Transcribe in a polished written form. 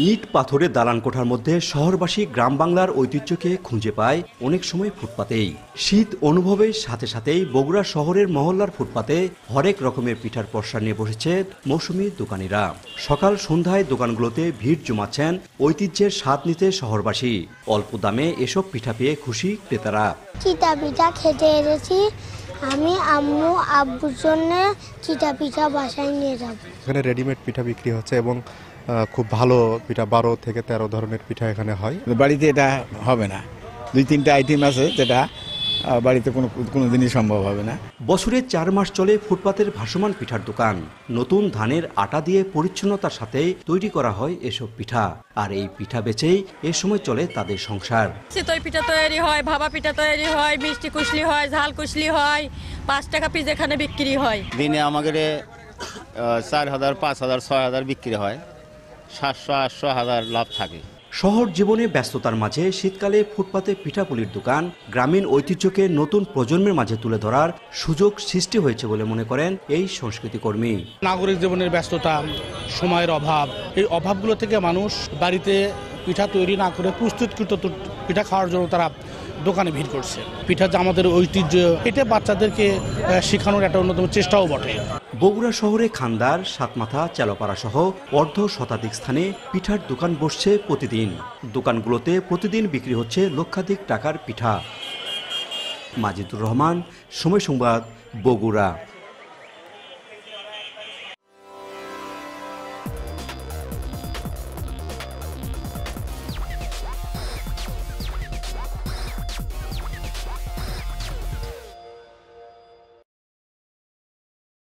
ইট পাথরের দালান কোঠার মধ্যে শহরবাসী গ্রাম বাংলার ঐতিহ্যকে খুঁজে পায় অনেক সময় ফুটপাতেই। শীত অনুভবের সাথে সাথেই বগুড়া শহরের মহল্লার ফুটপাতে হরেক রকমের পিঠার পসরা নিয়ে বসেছে মৌসুমী দোকানিরা। সকাল সন্ধ্যায় দোকানগুলোতে ভিড় জমাচ্ছেন ঐতিহ্যের স্বাদ নিতে শহরবাসী। অল্প দামে এসব পিঠা পেয়ে খুশি ক্রেতারা। চিটা পিঠা খেতে এসেছি, আমি আম্মু আব্বুর জন্য চিটা পিঠা বাসায় নিয়ে যাব। এখানে রেডিমেড পিঠা বিক্রি হচ্ছে এবং খুব ভালো পিঠা 12 থেকে 13 ধরনের পিঠা এখানে হয়। বাড়িতে এটা হবে না, 2-3টা আইটেম আছে যেটা বাড়িতে কোনো দিনই সম্ভব হবে না। বছরে 4 মাস চলে ফুটপাতের ভাসমান পিঠার দোকান। নতুন ধানের আটা দিয়ে পরিচ্ছন্নতার সাথে তৈরি করা হয় এসব পিঠা, আর এই পিঠা বেচেই এ সময় চলে তাদের সংসার। চিতই পিঠা তৈরি হয়, ভাপা পিঠা তৈরি হয়, মিষ্টি কুশলি হয়, ঝাল কুশলি হয়, 5 টাকা পিস এখানে বিক্রি হয়। দিনে আমাদের 4,000, 5,000, 6,000 বিক্রি হয়, 700, 800, 1000 লাভ থাকে। শহর জীবনে ব্যস্ততার মাঝে শীতকালে ফুটপাতে পিঠাপুলির দোকান গ্রামীণ ঐতিহ্যকে নতুন প্রজন্মের মাঝে তুলে ধরার সুযোগ সৃষ্টি হয়েছে বলে মনে করেন এই সংস্কৃতি কর্মী। নাগরিক জীবনের ব্যস্ততা, সময়ের অভাব, এই অভাবগুলো থেকে মানুষ বাড়িতে পিঠা তৈরি না করে প্রস্তুতকৃত পিঠা খাওয়ার জন্য তারা দোকানে ভিড় করছে। পিঠা যে আমাদের ঐতিহ্য, এটা বাচ্চাদেরকে শেখানোর একটা অন্যতম চেষ্টাও বটে। বগুড়া শহরে খান্দার, সাতমাথা, চেলাপাড়া সহ অর্ধ শতাধিক স্থানে পিঠার দোকান বসছে প্রতিদিন। দোকানগুলোতে প্রতিদিন বিক্রি হচ্ছে লক্ষাধিক টাকার পিঠা। মাজিদুর রহমান, সময় সংবাদ, বগুড়া।